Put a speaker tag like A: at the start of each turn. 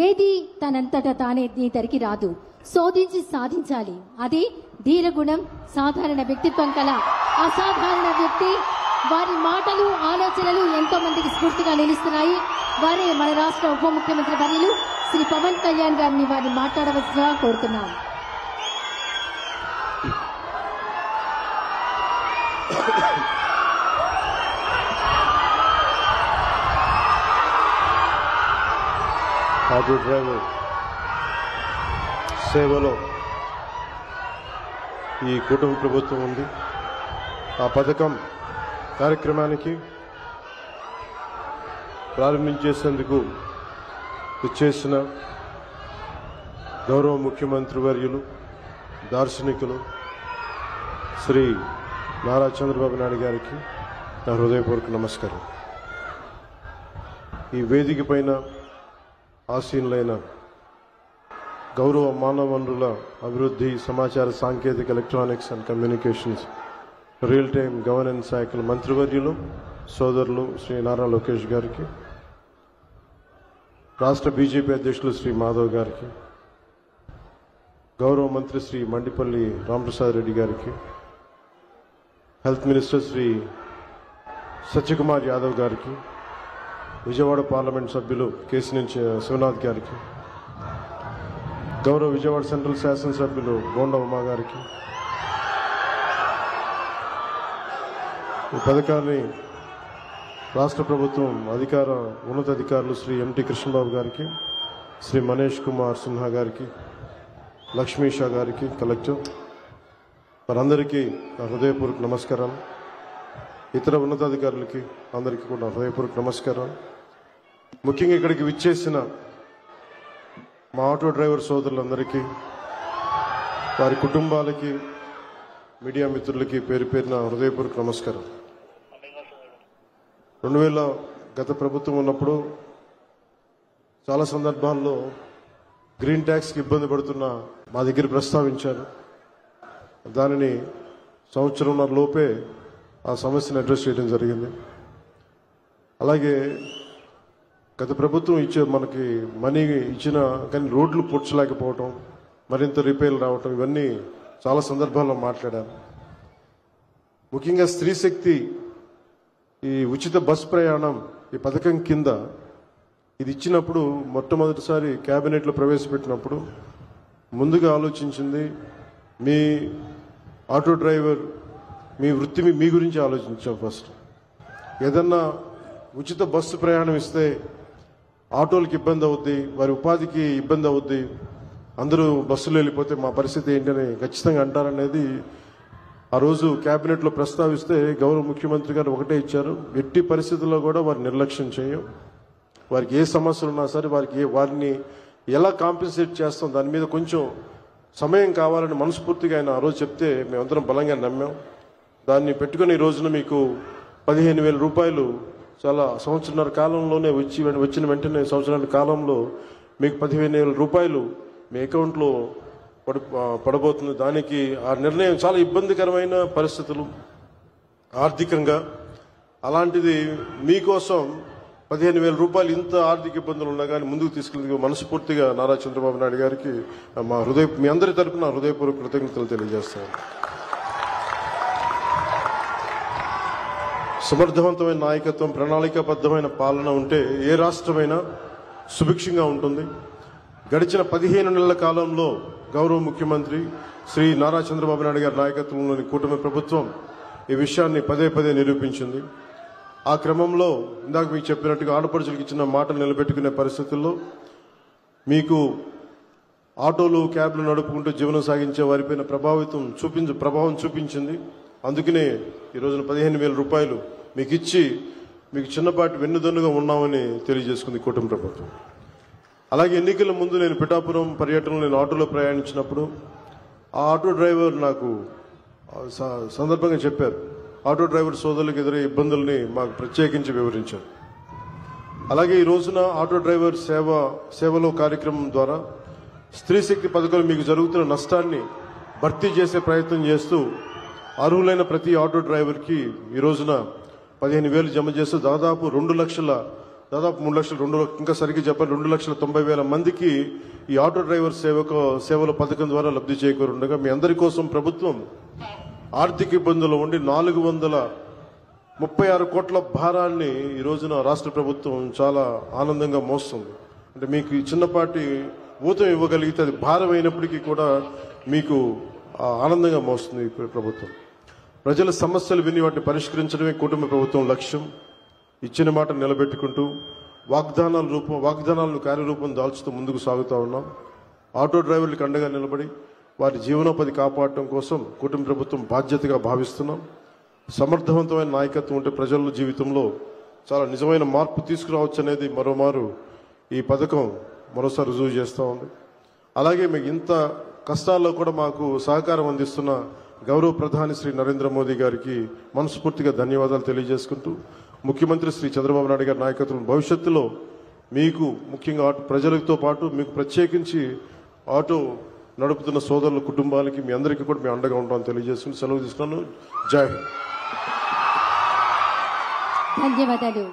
A: ఏది తనంతట తానే నీ తరికి రాదు, శోధించి సాధించాలి. అది ధీరగుణం, సాధారణ వ్యక్తిత్వం కల అసాధారణ వ్యక్తి. వారి మాటలు, ఆలోచనలు ఎంతో మందికి స్ఫూర్తిగా నిలుస్తున్నాయి. వారే మన రాష్ట్ర ఉప ముఖ్యమంత్రి వర్యులు శ్రీ పవన్ కళ్యాణ్ గారిని వారిని మాట్లాడవలసిగా కోరుతున్నాం.
B: ఆటో డ్రైవర్ సేవలో ఈ కూటమి ప్రభుత్వం ఉంది. ఆ పథకం కార్యక్రమానికి ప్రారంభించేందుకు ఇచ్చేసిన గౌరవ ముఖ్యమంత్రి వర్యులు, దార్శనికులు శ్రీ నారా చంద్రబాబు నాయుడు గారికి నా హృదయపూర్వక నమస్కారం. ఈ వేదిక పైన ఆసీనులైన గౌరవ మానవ వనరుల అభివృద్ధి, సమాచార సాంకేతిక, electronics and communications, real time governance శాఖల మంత్రివర్యులు సోదరులు శ్రీ నారా లోకేష్ గారికి, రాష్ట్ర బీజేపీ అధ్యక్షులు శ్రీ మాధవ్ గారికి, గౌరవ మంత్రి శ్రీ మండిపల్లి రామప్రసాద్ రెడ్డి గారికి, హెల్త్ మినిస్టర్ శ్రీ సత్యకుమార్ యాదవ్ గారికి, విజయవాడ పార్లమెంట్ సభ్యులు కేసినేని శివనాథ్ గారికి, గౌరవ విజయవాడ సెంట్రల్ శాసనసభ్యులు బోండా ఉమా గారికి, ఈ పథకాన్ని రాష్ట్ర ప్రభుత్వం ఉన్నతాధికారులు శ్రీ ఎంటి కృష్ణబాబు గారికి, శ్రీ మనీష్ కుమార్ సిన్హా గారికి, లక్ష్మీ షా గారికి, కలెక్టర్ వారందరికీ నా హృదయపూర్వక నమస్కారం. ఇతర ఉన్నతాధికారులకి అందరికీ కూడా హృదయపూర్వక నమస్కారం. ముఖ్యంగా ఇక్కడికి విచ్చేసిన మా ఆటో డ్రైవర్ సోదరులందరికీ, వారి కుటుంబాలకి, మీడియా మిత్రులకి పేరు పేరున హృదయపూర్వక నమస్కారం. 2000 గత ప్రభుత్వం ఉన్నప్పుడు చాలా సందర్భాల్లో గ్రీన్ ట్యాక్స్కి ఇబ్బంది పడుతున్న మా దగ్గర ప్రస్తావించారు. దానిని సంవత్సరంన్నర లోపే ఆ సమస్యను అడ్రస్ చేయడం జరిగింది. అలాగే గత ప్రభుత్వం మనకి మనీ ఇచ్చిన కానీ రోడ్లు పూడ్చలేకపోవటం, మరింత రిపేర్లు రావటం, ఇవన్నీ చాలా సందర్భాల్లో మాట్లాడాను. ముఖ్యంగా స్త్రీ శక్తి ఈ ఉచిత బస్ ప్రయాణం ఈ పథకం కింద ఇది ఇచ్చినప్పుడు మొట్టమొదటిసారి కేబినెట్లో ప్రవేశపెట్టినప్పుడు ముందుగా ఆలోచించింది మీ ఆటో డ్రైవర్ మీ వృత్తి మీ గురించి ఆలోచించాం. ఫస్ట్ ఏదన్నా ఉచిత బస్సు ప్రయాణం ఇస్తే ఆటోలకు ఇబ్బంది అవుద్ది, వారి ఉపాధికి ఇబ్బంది అవుద్ది, అందరూ బస్సులో వెళ్ళిపోతే మా పరిస్థితి ఏంటని ఖచ్చితంగా అంటారనేది ఆ రోజు కేబినెట్లో ప్రస్తావిస్తే గౌరవ ముఖ్యమంత్రి గారు ఒకటే ఇచ్చారు, ఎట్టి పరిస్థితుల్లో కూడా వారిని నిర్లక్ష్యం చేయం, వారికి ఏ సమస్యలు ఉన్నా సరే వారిని ఎలా కాంపెన్సేట్ చేస్తాం దాని మీద కొంచెం సమయం కావాలని మనస్ఫూర్తిగా ఆయన ఆ రోజు చెప్తే మేమందరం బలంగా నమ్మాం. దాన్ని పెట్టుకుని ఈ రోజున మీకు 15,000 రూపాయలు చాలా సంవత్సరాల కాలంలోనే వచ్చిన వెంటనే సంవత్సరాల కాలంలో మీకు 15,000 రూపాయలు మీ అకౌంట్లో పడబోతుంది. దానికి ఆ నిర్ణయం చాలా ఇబ్బందికరమైన పరిస్థితులు ఆర్థికంగా, అలాంటిది మీకోసం 15,000 రూపాయలు ఇంత ఆర్థిక ఇబ్బందులు ఉన్నా కానీ ముందుకు తీసుకెళ్ళి మనస్ఫూర్తిగా నారా చంద్రబాబు నాయుడు గారికి మీ అందరి తరపున హృదయపూర్వక కృతజ్ఞతలు తెలియజేస్తాను. సమర్థవంతమైన నాయకత్వం, ప్రణాళికాబద్ధమైన పాలన ఉంటే ఏ రాష్ట్రమైనా సుభిక్షంగా ఉంటుంది. గడిచిన 15 నెలల కాలంలో గౌరవ ముఖ్యమంత్రి శ్రీ నారా చంద్రబాబు నాయుడు గారి నాయకత్వంలోని కూటమి ప్రభుత్వం ఈ విషయాన్ని పదే పదే నిరూపించింది. ఆ క్రమంలో ఇందాక మీకు చెప్పినట్టుగా ఆడపడుచులకు ఇచ్చిన మాటలు నిలబెట్టుకునే పరిస్థితుల్లో మీకు ఆటోలు, క్యాబ్లు నడుపుకుంటూ జీవనం సాగించే వారిపైన ప్రభావం చూపించింది. అందుకనే ఈ రోజున 15,000 రూపాయలు మీకు ఇచ్చి మీకు చిన్నపాటి వెన్నుదన్నుగా ఉన్నామని తెలియజేసుకుంది కూటమి ప్రభుత్వం. అలాగే ఎన్నికల ముందు నేను పిఠాపురం పర్యటనలో నేను ఆటోలో ప్రయాణించినప్పుడు ఆ ఆటో డ్రైవర్ నాకు సందర్భంగా చెప్పారు, ఆటో డ్రైవర్ సోదరులకు ఎదురయ్యే ఇబ్బందుల్ని మాకు ప్రత్యేకించి వివరించారు. అలాగే ఈ రోజున ఆటో డ్రైవర్ సేవలో కార్యక్రమం ద్వారా స్త్రీ శక్తి పథకాలు మీకు జరుగుతున్న నష్టాన్ని భర్తీ చేసే ప్రయత్నం చేస్తూ అర్హులైన ప్రతి ఆటో డ్రైవర్కి ఈ రోజున 15,000 జమ చేస్తూ దాదాపు 2 లక్షల దాదాపు 3 లక్షలు ఇంకా సరిగ్గా చెప్పాలి 2,90,000 మందికి ఈ ఆటో డ్రైవర్ సేవల పథకం ద్వారా లబ్ధి చేకూరుండగా మీ అందరి కోసం ప్రభుత్వం ఆర్థిక ఇబ్బందులు ఉండి 436 కోట్ల భారాన్ని ఈ రోజున రాష్ట్ర ప్రభుత్వం చాలా ఆనందంగా మోస్తుంది. అంటే మీకు ఈ చిన్నపాటి ఊతం ఇవ్వగలిగితే అది భారం అయినప్పటికీ కూడా మీకు ఆనందంగా మోస్తుంది ఈ ప్రభుత్వం. ప్రజల సమస్యలు విని వాటిని పరిష్కరించడమే కుటుంబ ప్రభుత్వం లక్ష్యం. ఇచ్చిన మాట నిలబెట్టుకుంటూ వాగ్దానాలను కార్యరూపం దాల్చుతూ ముందుకు సాగుతూ ఉన్నాం. ఆటో డ్రైవర్లకు అండగా నిలబడి వారి జీవనోపాధి కాపాడటం కోసం కుటుంబ ప్రభుత్వం బాధ్యతగా భావిస్తున్నాం. సమర్థవంతమైన నాయకత్వం ఉంటే ప్రజల జీవితంలో చాలా నిజమైన మార్పు తీసుకురావచ్చు అనేది మరోమారు ఈ పథకం మరోసారి రుజువు చేస్తూ ఉంది. అలాగే మీకు ఇంత కష్టాల్లో కూడా మాకు సహకారం అందిస్తున్న గౌరవ ప్రధాని శ్రీ నరేంద్ర మోదీ గారికి మనస్ఫూర్తిగా ధన్యవాదాలు తెలియజేసుకుంటూ ముఖ్యమంత్రి శ్రీ చంద్రబాబు నాయుడు గారి నాయకత్వం భవిష్యత్తులో మీకు ముఖ్యంగా ప్రజలతో పాటు మీకు ప్రత్యేకించి ఆటో నడుపుతున్న సోదరుల కుటుంబాలకి మీ అందరికీ కూడా మేము అండగా ఉంటామని తెలియజేసుకుని సెలవు తీసుకున్నాను. జై హింద్.
A: ధన్యవాదాలు.